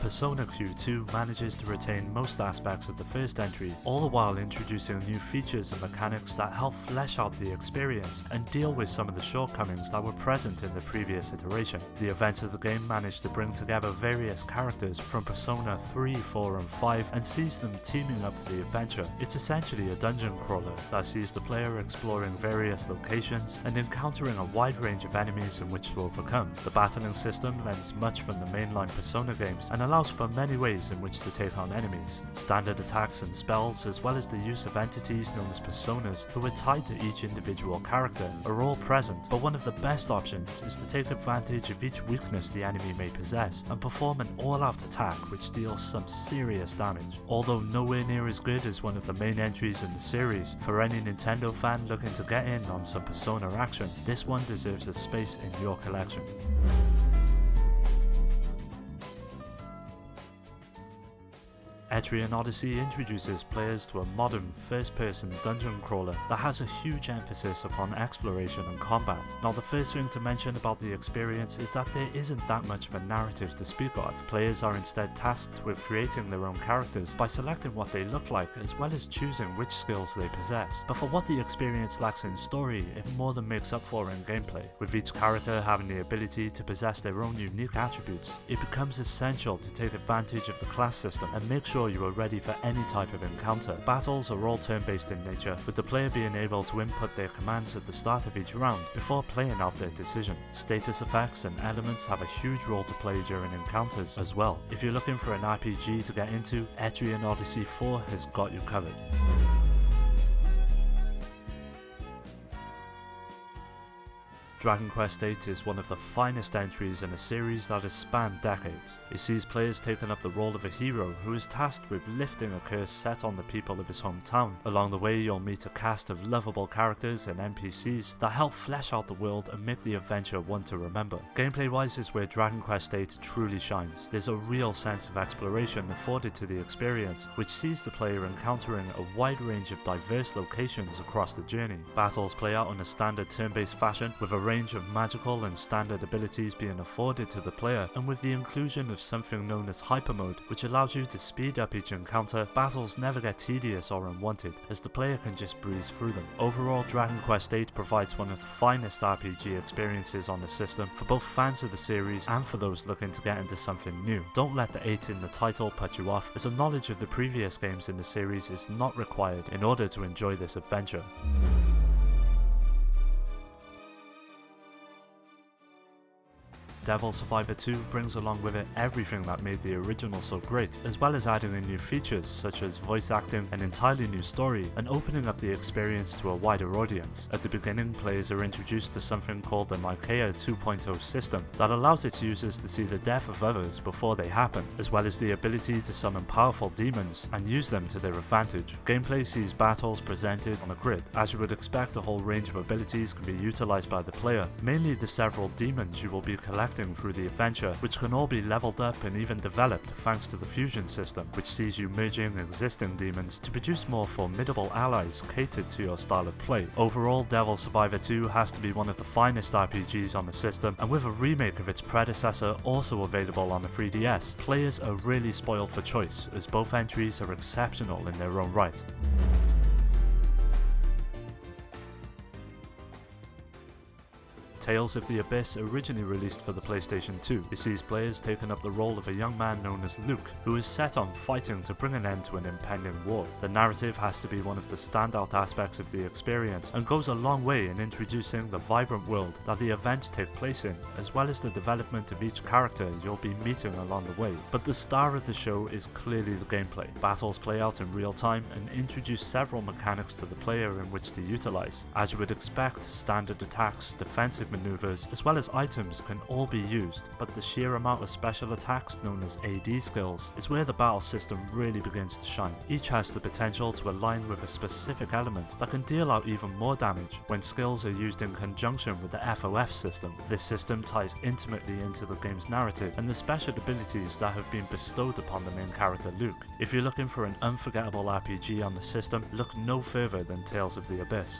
Persona Q2 manages to retain most aspects of the first entry, all the while introducing new features and mechanics that help flesh out the experience and deal with some of the shortcomings that were present in the previous iteration. The events of the game managed to bring together various characters from Persona 3, 4 and 5 and sees them teaming up for the adventure. It's essentially a dungeon crawler that sees the player exploring various locations and encountering a wide range of enemies in which to overcome. The battling system lends much from the mainline Persona games and allows for many ways in which to take on enemies. Standard attacks and spells, as well as the use of entities known as personas who are tied to each individual character, are all present, but one of the best options is to take advantage of each weakness the enemy may possess and perform an all-out attack which deals some serious damage. Although nowhere near as good as one of the main entries in the series, for any Nintendo fan looking to get in on some Persona action, this one deserves a space in your collection. Etrian Odyssey introduces players to a modern first-person dungeon crawler that has a huge emphasis upon exploration and combat. Now, the first thing to mention about the experience is that there isn't that much of a narrative to speak of. Players are instead tasked with creating their own characters by selecting what they look like as well as choosing which skills they possess. But for what the experience lacks in story, it more than makes up for in gameplay. With each character having the ability to possess their own unique attributes, it becomes essential to take advantage of the class system and make sure you are ready for any type of encounter. Battles are all turn-based in nature, with the player being able to input their commands at the start of each round before playing out their decision. Status effects and elements have a huge role to play during encounters as well. If you're looking for an RPG to get into, Etrian Odyssey 4 has got you covered. Dragon Quest VIII is one of the finest entries in a series that has spanned decades. It sees players taking up the role of a hero who is tasked with lifting a curse set on the people of his hometown. Along the way, you'll meet a cast of lovable characters and NPCs that help flesh out the world and make the adventure one to remember. Gameplay-wise is where Dragon Quest VIII truly shines. There's a real sense of exploration afforded to the experience, which sees the player encountering a wide range of diverse locations across the journey. Battles play out in a standard turn-based fashion, with a range of magical and standard abilities being afforded to the player, and with the inclusion of something known as hyper mode, which allows you to speed up each encounter, battles never get tedious or unwanted, as the player can just breeze through them. Overall, Dragon Quest VIII provides one of the finest RPG experiences on the system for both fans of the series and for those looking to get into something new. Don't let the 8 in the title put you off, as a knowledge of the previous games in the series is not required in order to enjoy this adventure. Devil Survivor 2 brings along with it everything that made the original so great, as well as adding in new features such as voice acting, an entirely new story, and opening up the experience to a wider audience. At the beginning, players are introduced to something called the Nikea 2.0 system that allows its users to see the death of others before they happen, as well as the ability to summon powerful demons and use them to their advantage. Gameplay sees battles presented on a grid. As you would expect, a whole range of abilities can be utilized by the player, mainly the several demons you will be collecting through the adventure, which can all be leveled up and even developed thanks to the fusion system, which sees you merging existing demons to produce more formidable allies catered to your style of play. Overall, Devil Survivor 2 has to be one of the finest RPGs on the system, and with a remake of its predecessor also available on the 3DS, players are really spoiled for choice, as both entries are exceptional in their own right. Tales of the Abyss originally released for the PlayStation 2. It sees players taking up the role of a young man known as Luke, who is set on fighting to bring an end to an impending war. The narrative has to be one of the standout aspects of the experience, and goes a long way in introducing the vibrant world that the events take place in, as well as the development of each character you'll be meeting along the way. But the star of the show is clearly the gameplay. Battles play out in real time and introduce several mechanics to the player in which to utilize. As you would expect, standard attacks, defensive maneuvers, as well as items can all be used, but the sheer amount of special attacks known as AD skills is where the battle system really begins to shine. Each has the potential to align with a specific element that can deal out even more damage when skills are used in conjunction with the FOF system. This system ties intimately into the game's narrative and the special abilities that have been bestowed upon the main character Luke. If you're looking for an unforgettable RPG on the system, look no further than Tales of the Abyss.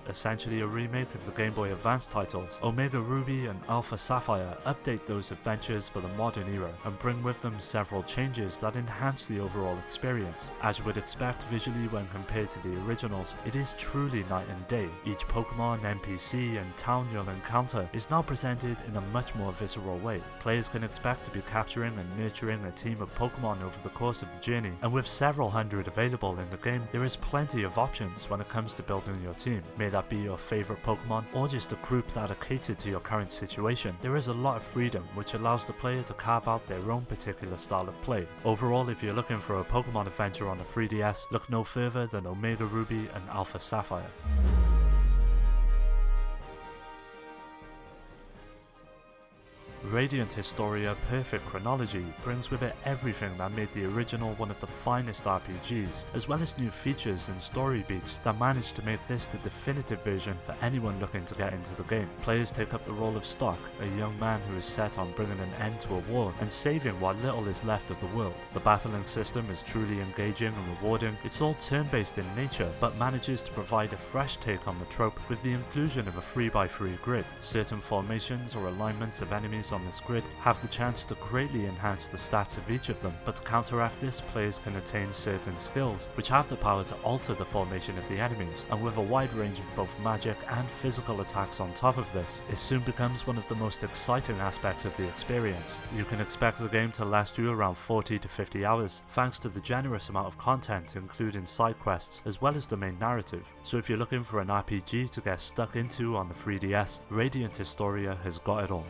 essentially a remake of the Game Boy Advance titles, Omega Ruby and Alpha Sapphire update those adventures for the modern era and bring with them several changes that enhance the overall experience. As you would expect visually when compared to the originals, it is truly night and day. Each Pokemon, NPC and town you'll encounter is now presented in a much more visceral way. Players can expect to be capturing and nurturing a team of Pokemon over the course of the journey, and with several hundred available in the game, there is plenty of options when it comes to building your team. May that be your favourite Pokemon or just a group that are catered to your current situation, there is a lot of freedom which allows the player to carve out their own particular style of play. Overall, if you're looking for a Pokemon adventure on the 3DS, look no further than Omega Ruby and Alpha Sapphire. Radiant Historia Perfect Chronology brings with it everything that made the original one of the finest RPGs, as well as new features and story beats that managed to make this the definitive version for anyone looking to get into the game. Players take up the role of Stock, a young man who is set on bringing an end to a war and saving what little is left of the world. The battling system is truly engaging and rewarding. It's all turn-based in nature, but manages to provide a fresh take on the trope with the inclusion of a 3x3 grid. Certain formations or alignments of enemies on this grid have the chance to greatly enhance the stats of each of them, but to counteract this, players can attain certain skills which have the power to alter the formation of the enemies, and with a wide range of both magic and physical attacks on top of this, it soon becomes one of the most exciting aspects of the experience. You can expect the game to last you around 40 to 50 hours, thanks to the generous amount of content including side quests as well as the main narrative. So if you're looking for an RPG to get stuck into on the 3DS, Radiant Historia has got it all.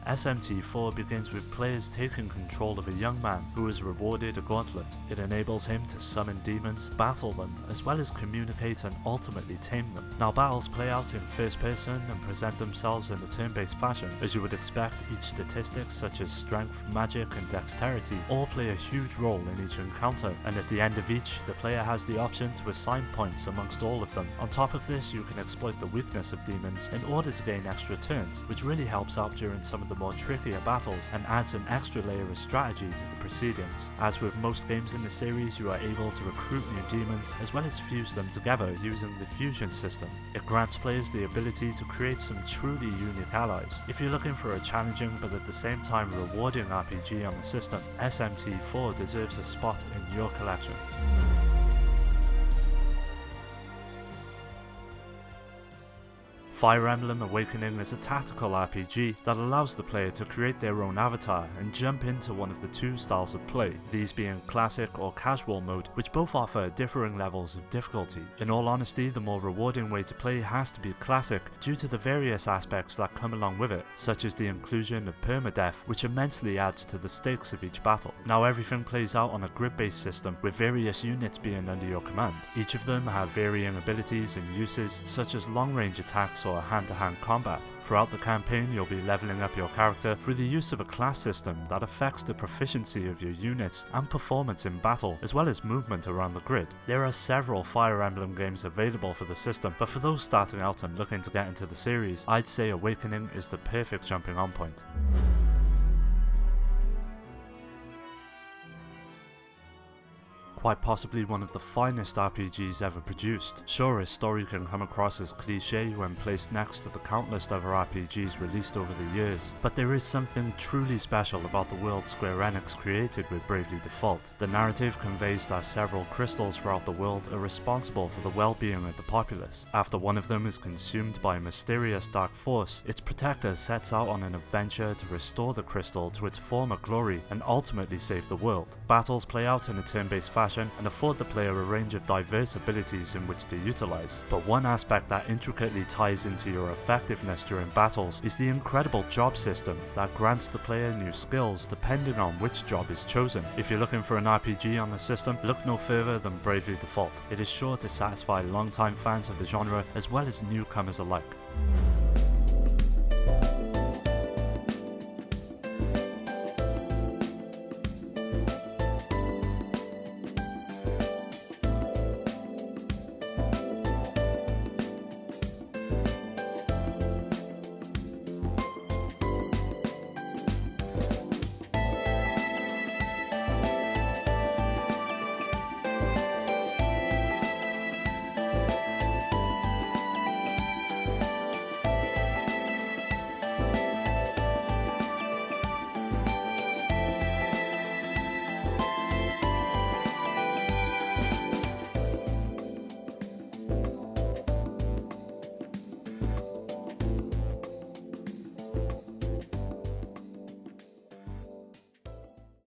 SMT4 begins with players taking control of a young man who is rewarded a gauntlet. It enables him to summon demons, battle them, as well as communicate and ultimately tame them. Now battles play out in first person and present themselves in a turn-based fashion. As you would expect, each statistic such as strength, magic and dexterity all play a huge role in each encounter, and at the end of each, the player has the option to assign points amongst all of them. On top of this, you can exploit the weakness of demons in order to gain extra turns, which really helps out during some of the more trickier battles and adds an extra layer of strategy to the proceedings. As with most games in the series, you are able to recruit new demons as well as fuse them together using the fusion system. It grants players the ability to create some truly unique allies. If you're looking for a challenging but at the same time rewarding RPG on the system, SMT4 deserves a spot in your collection. Fire Emblem Awakening is a tactical RPG that allows the player to create their own avatar and jump into one of the two styles of play, these being classic or casual mode, which both offer differing levels of difficulty. In all honesty, the more rewarding way to play has to be classic due to the various aspects that come along with it, such as the inclusion of permadeath, which immensely adds to the stakes of each battle. Now everything plays out on a grid-based system, with various units being under your command. Each of them have varying abilities and uses, such as long-range attacks or hand-to-hand combat. Throughout the campaign, you'll be leveling up your character through the use of a class system that affects the proficiency of your units and performance in battle, as well as movement around the grid. There are several Fire Emblem games available for the system, but for those starting out and looking to get into the series, I'd say Awakening is the perfect jumping on point. Quite possibly one of the finest RPGs ever produced. Sure, his story can come across as cliché when placed next to the countless other RPGs released over the years, but there is something truly special about the world Square Enix created with Bravely Default. The narrative conveys that several crystals throughout the world are responsible for the well-being of the populace. After one of them is consumed by a mysterious dark force, its protector sets out on an adventure to restore the crystal to its former glory and ultimately save the world. Battles play out in a turn-based fashion and afford the player a range of diverse abilities in which to utilize. But one aspect that intricately ties into your effectiveness during battles is the incredible job system that grants the player new skills depending on which job is chosen. If you're looking for an RPG on the system, look no further than Bravely Default. It is sure to satisfy longtime fans of the genre as well as newcomers alike.